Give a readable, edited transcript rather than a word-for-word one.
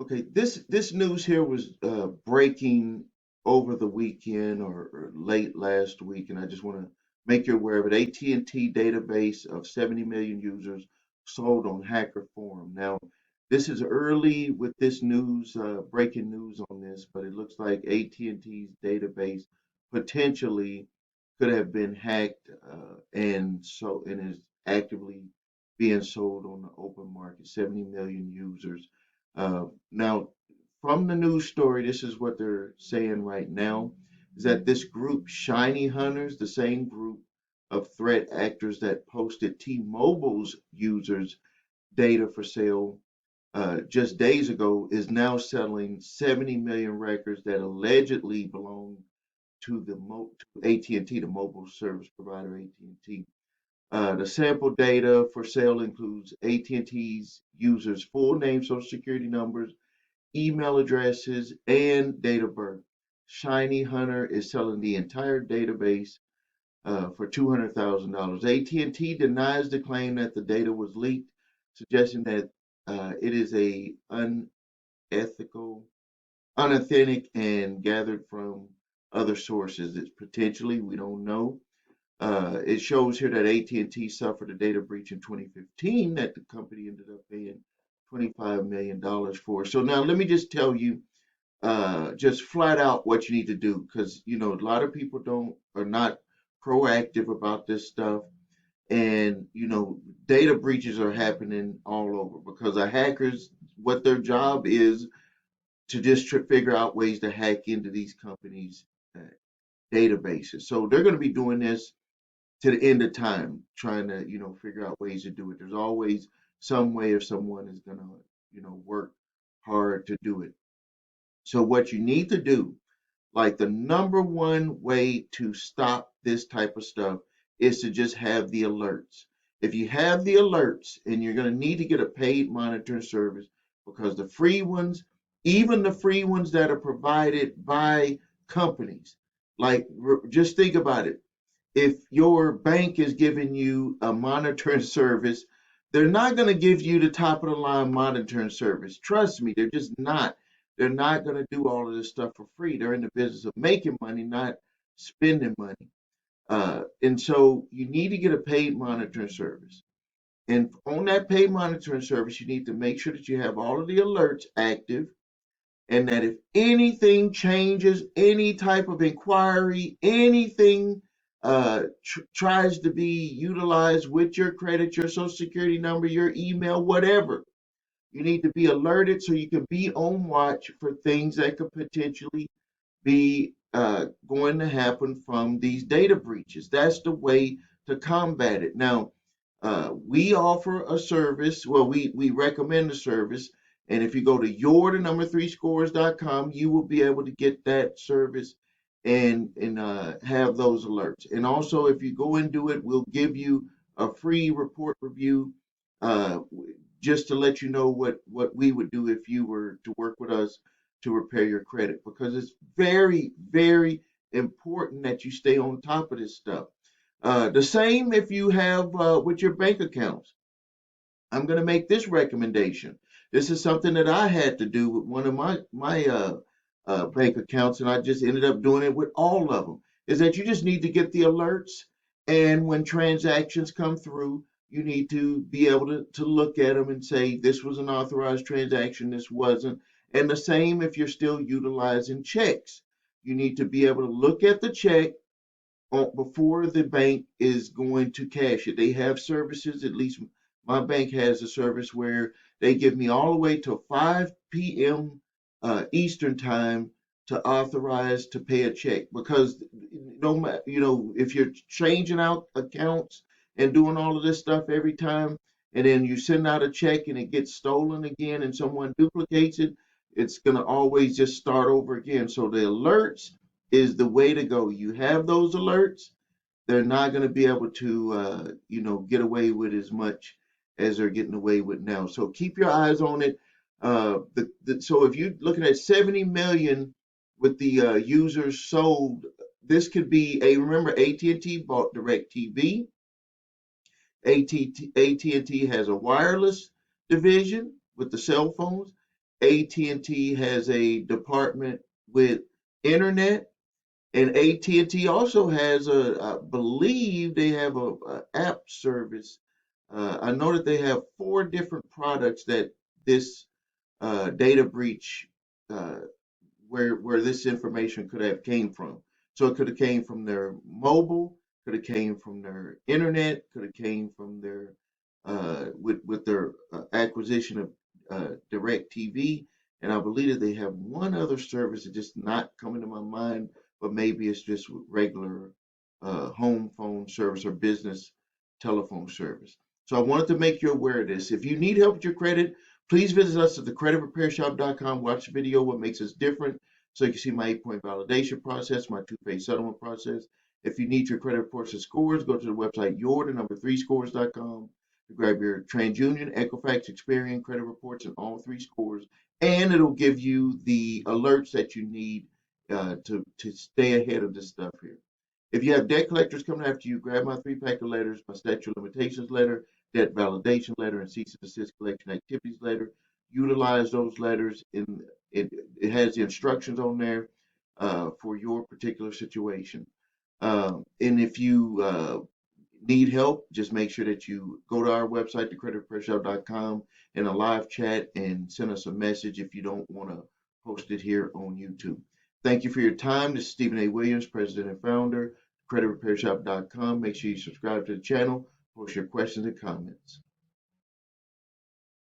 Okay, this news here was breaking over the weekend or late last week, and I just want to make you aware of it. AT&T database of 70 million users sold on Hacker Forum. Now, this is early with this news, breaking news on this, but it looks like AT&T's database potentially could have been hacked, and is actively being sold on the open market. 70 million users. Now, from the news story, this is what they're saying right now, is that this group, Shiny Hunters, the same group of threat actors that posted T-Mobile's users' data for sale just days ago, is now selling 70 million records that allegedly belong to to AT&T, the mobile service provider AT&T. The sample data for sale includes AT&T's users' full name, social security numbers, email addresses, and date of birth. Shiny Hunter is selling the entire database for $200,000. AT&T denies the claim that the data was leaked, suggesting that it is a unethical, unauthentic, and gathered from other sources. It's potentially, we don't know. It shows here that AT&T suffered a data breach in 2015 that the company ended up paying $25 million for. So now let me just tell you just flat out what you need to do, because a lot of people don't are not proactive about this stuff, and data breaches are happening all over because the hackers, what their job is to just figure out ways to hack into these companies' uh, databases. So they're going to be doing this to the end of time, trying to figure out ways to do it. There's always some way if someone is going to work hard to do it. So what you need to do, like the number one way to stop this type of stuff, is to just have the alerts. If you have the alerts, and you're going to need to get a paid monitoring service, because the free ones, even the free ones that are provided by companies, like just think about it. If your bank is giving you a monitoring service, they're not going to give you the top of the line monitoring service. Trust me, they're just not. They're not going to do all of this stuff for free. They're in the business of making money, not spending money. And so you need to get a paid monitoring service. And on that paid monitoring service, you need to make sure that you have all of the alerts active, and that if anything changes, any type of inquiry, anything tries to be utilized with your credit, your social security number, your email, whatever, you need to be alerted so you can be on watch for things that could potentially be going to happen from these data breaches. That's the way to combat it. Now, we offer a service. Well, we recommend a service. And if you go to the number three scores.com, you will be able to get that service and have those alerts. And also, if you go and do it, we'll give you a free report review, uh, just to let you know what we would do if you were to work with us to repair your credit, because it's very, very important that you stay on top of this stuff. The same if you have with your bank accounts. I'm going to make this recommendation. This is something that I had to do with one of my bank accounts, and I just ended up doing it with all of them. Is that you just need to get the alerts, and when transactions come through, you need to be able to look at them and say this was an authorized transaction, this wasn't. And the same if you're still utilizing checks. You need to be able to look at the check before the bank is going to cash it. They have services, at least my bank has a service where they give me all the way to 5 p.m. Eastern time to authorize to pay a check, because no matter, if you're changing out accounts and doing all of this stuff every time, and then you send out a check and it gets stolen again and someone duplicates it, it's going to always just start over again. So the alerts is the way to go. You have those alerts, they're not going to be able to, get away with as much as they're getting away with now. So keep your eyes on it. So if you're looking at 70 million with the users sold, this could be remember AT&T bought DirecTV. AT&T has a wireless division with the cell phones, AT&T has a department with internet, and AT&T also has I believe they have a app service. I know that they have four different products that this data breach uh, where this information could have came from. So it could have came from their mobile, could have came from their internet, could have came from their with their acquisition of Direct TV, and I believe that they have one other service that just not coming to my mind, but maybe it's just regular home phone service or business telephone service. So I wanted to make you aware of this. If you need help with your credit, please visit us at thecreditrepairshop.com. Watch the video, what makes us different, so you can see my 8-point validation process, my two-phase settlement process. If you need your credit reports and scores, go to the website your3scores.com to grab your TransUnion, Equifax, Experian credit reports and all three scores, and it'll give you the alerts that you need to stay ahead of this stuff here. If you have debt collectors coming after you, grab my 3-pack of letters, my statute of limitations letter, debt validation letter, and cease and desist collection activities letter. Utilize those letters. It has the instructions on there for your particular situation. And if you need help, just make sure that you go to our website, thecreditrepairshop.com, in a live chat and send us a message if you don't want to post it here on YouTube. Thank you for your time. This is Stephen A. Williams, President and Founder, creditrepairshop.com. Make sure you subscribe to the channel, post your questions and comments.